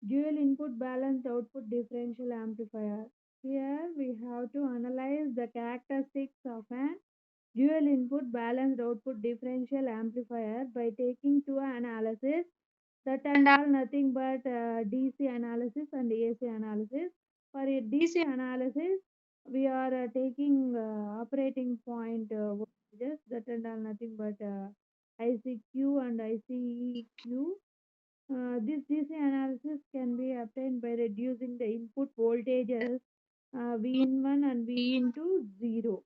Dual input balanced output differential amplifier. Here we have to analyze the characteristics of an dual input balanced output differential amplifier by taking two analysis that and all nothing but DC analysis and AC analysis. For a DC analysis, we are taking operating point voltages that and all nothing but ICQ and ICEQ. This DC analysis can be obtained by reducing the input voltages V in 1 and V into 0.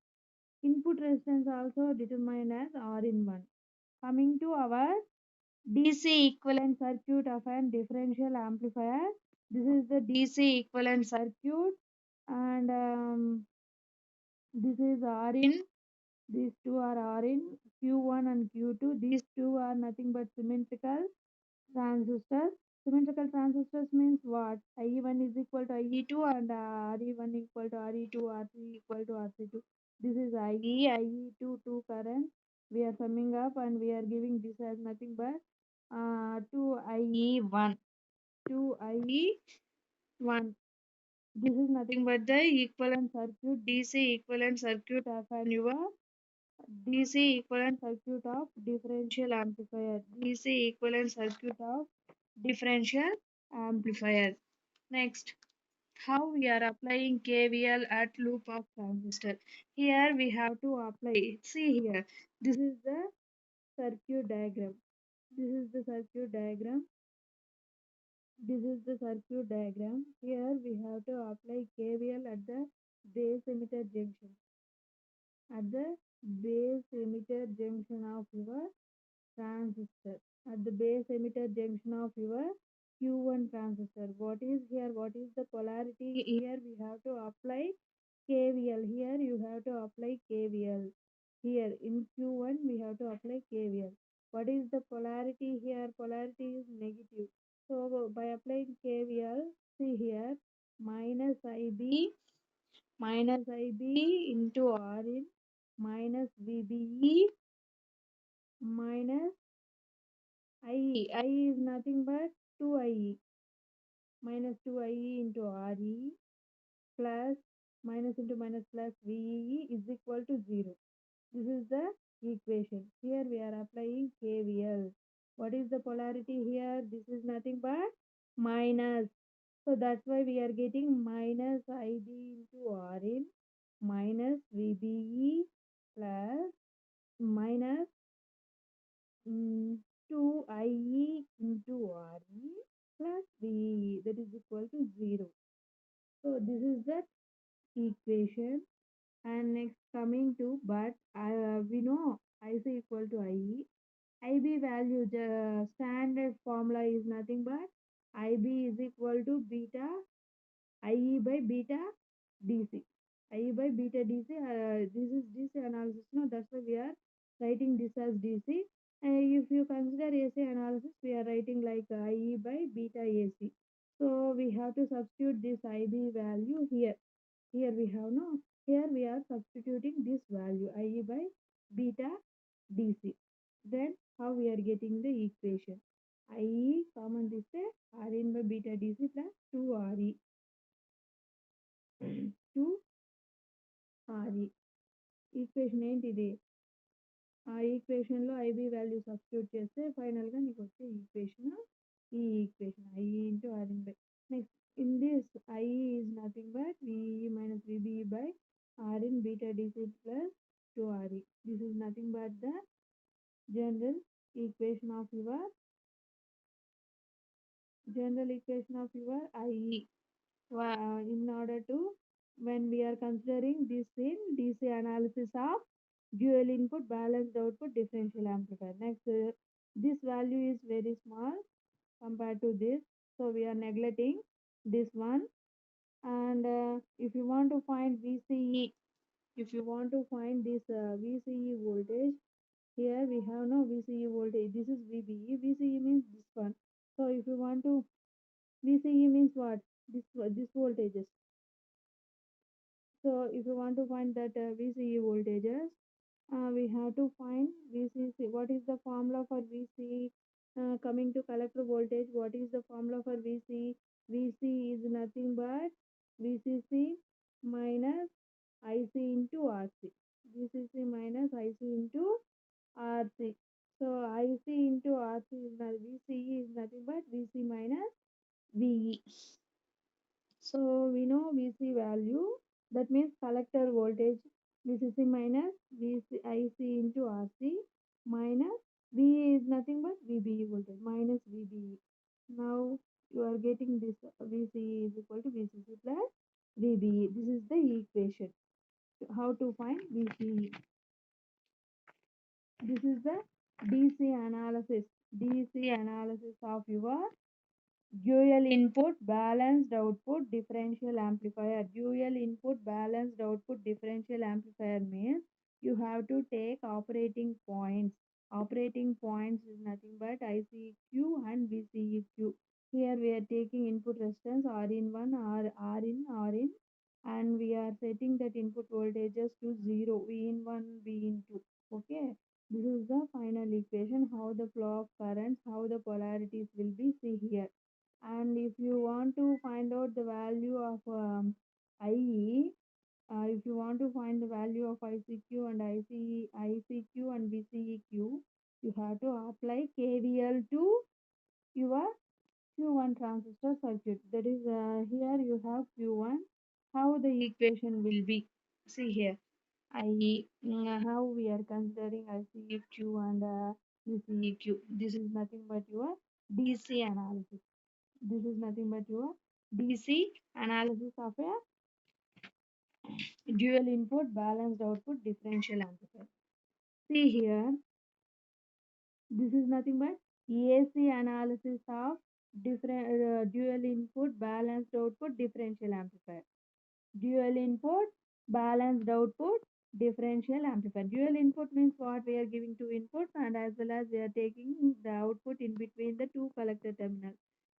Input resistance also determined as R in 1. Coming to our DC equivalent circuit of an differential amplifier. This is the DC equivalent circuit, and this is R in. These two are R in Q1 and Q2. These two are nothing but symmetrical transistors. Symmetrical transistors means what? IE1 is equal to IE2 and RE1 equal to RE2, RC equal to RC2. This is IE, IE2, two current. We are summing up and we are giving this as nothing but 2IE1. 2IE1. This is nothing but the equivalent circuit, DC equivalent circuit of an your DC equivalent circuit of differential amplifier. DC equivalent circuit of differential amplifier. Next, how we are applying KVL at loop of transistor. Here we have to apply. See here, this is the circuit diagram. This is the circuit diagram. This is the circuit diagram. Here we have to apply KVL at the base emitter junction. At the base emitter junction of your transistor. At the base emitter junction of your Q1 transistor. What is here? What is the polarity? Here we have to apply KVL. Here you have to apply KVL. Here in Q1 we have to apply KVL. What is the polarity here? Polarity is negative. So by applying KVL, see here, minus IB into RN minus VBE minus IE. IE is nothing but 2IE minus 2IE into RE plus minus into minus plus VEE is equal to 0. This is the equation. Here we are applying KVL. What is the polarity here? This is nothing but minus. So that's why we are getting minus IB into RN minus VBE plus minus 2IE into RE plus VE, that is equal to 0. So this is the equation. And next coming to, but we know IC equal to IE. IB value, the standard formula is nothing but IB is equal to beta IE by beta DC. IE by beta DC. This is DC analysis. No, that's why we are writing this as DC. If you consider AC analysis, we are writing like IE by beta AC. So we have to substitute this IB value here. Here we have no. Here we are substituting this value IE by beta DC. Then how we are getting the equation? IE common this RN by beta DC plus 2RE. 2RE. Equation ఏంటి ఇది? ఆ equation లో IB value substitute చేస్తే final గా నీకు వచ్చే equation ఈ equation I into RN by next in this I is nothing but VE minus VBE by RN beta DC plus 2RE. This is nothing but the general equation of your IE. In order to, when we are considering this in DC analysis of dual input balanced output differential amplifier. Next, this value is very small compared to this, so we are neglecting this one. And if you want to find VCE, if you want to find this VCE voltage, here we have no VCE voltage. This is VBE. VCE means this one. So if you want to, VCE means what? This voltages. So if you want to find that VCE voltages, we have to find VCC. What is the formula for VCE? Coming to collector voltage, what is the formula for VCE? VC is nothing but VCC minus IC into RC. VCC minus IC into RC. So IC into RC is not VCE is nothing but VC minus VE. So we know VC value, that means collector voltage VCC minus VC IC into RC minus VE is nothing but VBE voltage minus VBE. Now you are getting this VCE is equal to VCC plus VBE. This is the equation. How to find VCE? This is the DC analysis. DC analysis of your dual input balanced output differential amplifier. Dual input balanced output differential amplifier means you have to take operating points. Operating points is nothing but ICQ and VCEQ. Here we are taking input resistance R in 1, R in, R in, and we are setting that input voltages to 0, V in 1, V in 2. Okay. This is the final equation, how the flow of currents, how the polarities will be, see here. And if you want to find out the value of IE, if you want to find the value of ICQ and ICQ and VCEQ, you have to apply KVL to your Q1 transistor circuit. That is, here you have Q1. How the equation will be? See here. How we are considering ICQ and VCEQ. This is nothing but your DC analysis. This is nothing but your DC analysis of a dual input balanced output differential amplifier. See here, this is nothing but AC analysis of different dual input balanced output differential amplifier. Dual input balanced output differential amplifier. Dual input means what? We are giving two inputs and as well as we are taking the output in between the two collector terminals.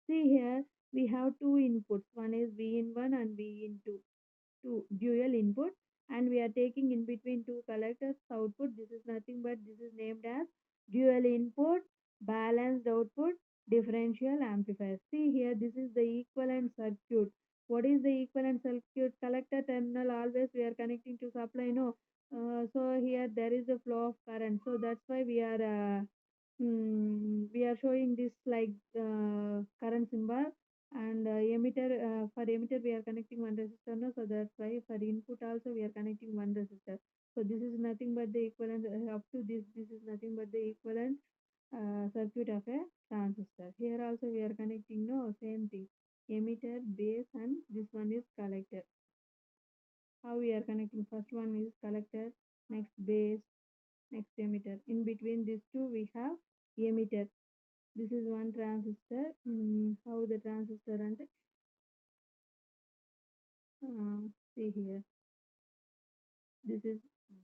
See here, we have two inputs. One is V in 1 and V in 2. Two dual input, and we are taking in between two collectors output. This is nothing but this is named as dual input balanced output differential amplifier. See here, this is the equivalent circuit. What is the equivalent circuit? Collector terminal always we are connecting to supply, no. So here there is a flow of current, so that's why we are showing this like current symbol. And emitter, for emitter we are connecting one resistor, no, so that's why for input also we are connecting one resistor. So this is nothing but the equivalent, up to this is nothing but the equivalent circuit of a transistor. Here also we are connecting, no, same thing, emitter, base, and this one is collector. How we are connecting? First one is collector, next base, next emitter. In between these two we have emitter. This is one transistor. How the transistor, and see here, this is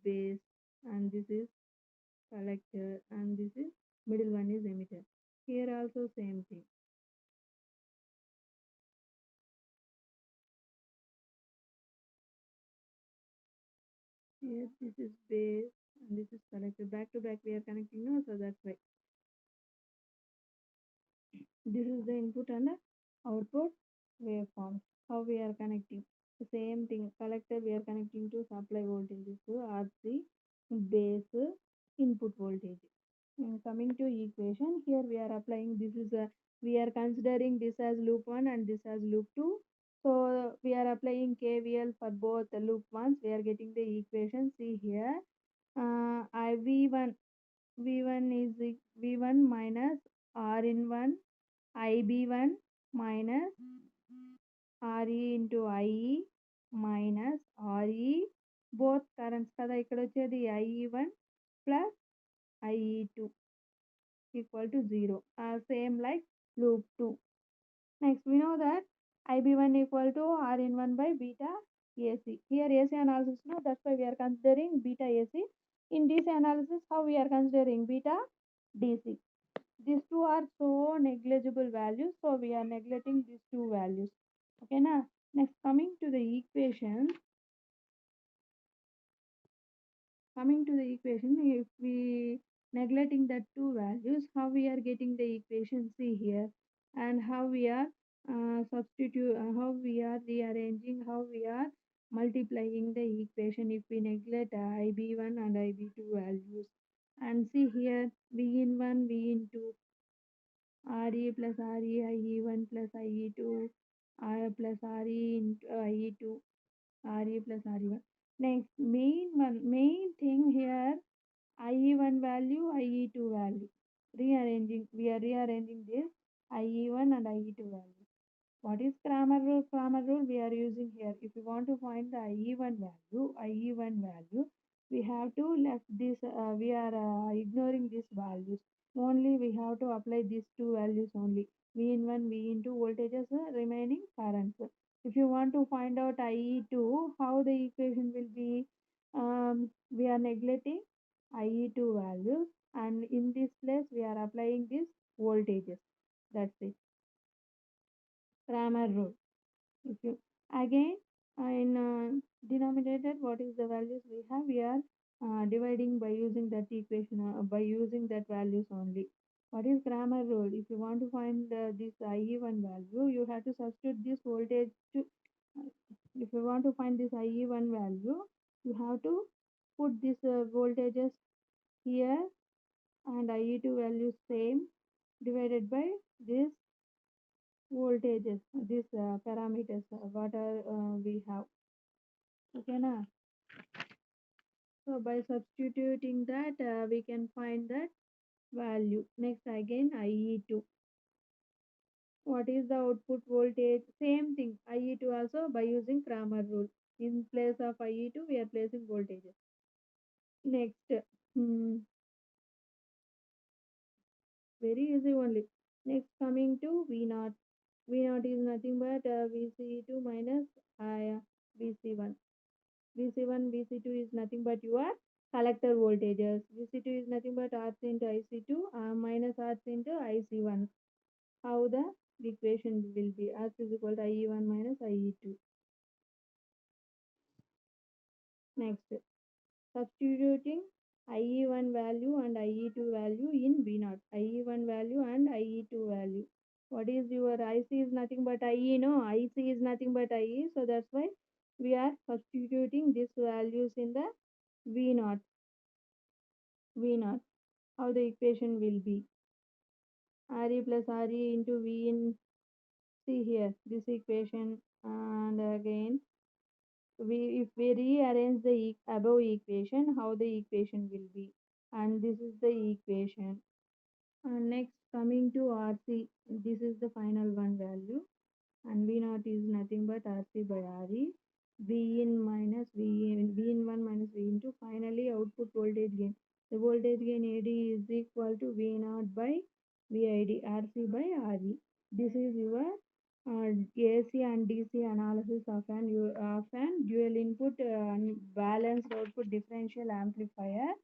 base and this is collector and this is middle one is emitter. Here also same thing. Here this is base and this is collector. Back to back we are connecting, no, so that's why. This is the input and the output waveform. How we are connecting? The same thing. Collector we are connecting to supply voltage. This is RC, base, input voltage. Coming to equation, here we are applying, this is a, we are considering this as loop 1 and this as loop 2. So we are applying KVL for both the loop 1s. We are getting the equation. See here, I V1 is V1 minus R in 1, IB1 minus RE into IE minus RE, both currents కదా ఇక్కడ వచ్చేది IE1 plus IE2 equal to 0. Same like loop 2. Next we know that IB1 equal to R in 1 by beta AC. Here AC analysis, no, that's why we are considering beta AC. In DC analysis, how we are considering beta DC. These two are so negligible values, so we are neglecting these two values. Okay, now next coming to the equation. If we neglecting that two values, how we are getting the equation? See here, and how we are substitute how we are rearranging, how we are multiplying the equation if we neglect IB1 and IB2 values. And see here, V in 1, V in 2, RE plus RE, IE1 plus IE2, R plus RE into IE2, RE plus RE1. Next, main thing here, IE1 value, IE2 value. Rearranging, we are rearranging this IE1 and IE2 value. What is Cramer rule? Cramer rule we are using here. If you want to find the IE1 value, we have to left this, we are ignoring these values. Only we have to apply these two values only. V in 1, V in 2 voltages remaining currents. If you want to find out IE2, how the equation will be, we are neglecting IE2 values and in this place we are applying this voltages. That's it. Cramer rule. If you again in denominator, what is the values we have? We are dividing by using that equation by using that values only. What is Cramer rule? If you want to find this IE1 value, you have to substitute this voltage to. If you want to find this IE1 value, you have to put this voltages here and IE2 value same divided by this voltages, these parameters, what are we have. Okay, na? So by substituting that, we can find that value. Next again, IE2. What is the output voltage? Same thing. IE2 also by using Cramer rule. In place of IE2, we are placing voltages. Next, hmm, very easy only. Next, coming to V0. V0 is nothing but VC2 minus VC1. VC1, VC2 is nothing but your collector voltages. VC2 is nothing but Rc into IC2 minus Rc into IC1. How the equation will be? Rc is equal to IE1 minus IE2. Next, substituting IE1 value and IE2 value in V0. IE1 value and IE2 value. What is your IC is nothing but IE, no? IC is nothing but IE. So that's why we are substituting these values in the V0. V0. How the equation will be? Re plus Re into V in, see here, this equation, and again, if we rearrange the above equation, how the equation will be. And this is the equation. And next, coming to RC, this is the final one value. And V naught is nothing but RC by RE. V in minus V in 1 minus V into finally output voltage gain. The voltage gain AD is equal to V naught by VID, RC by RE. This is your AC and DC analysis of an dual input and balanced output differential amplifier.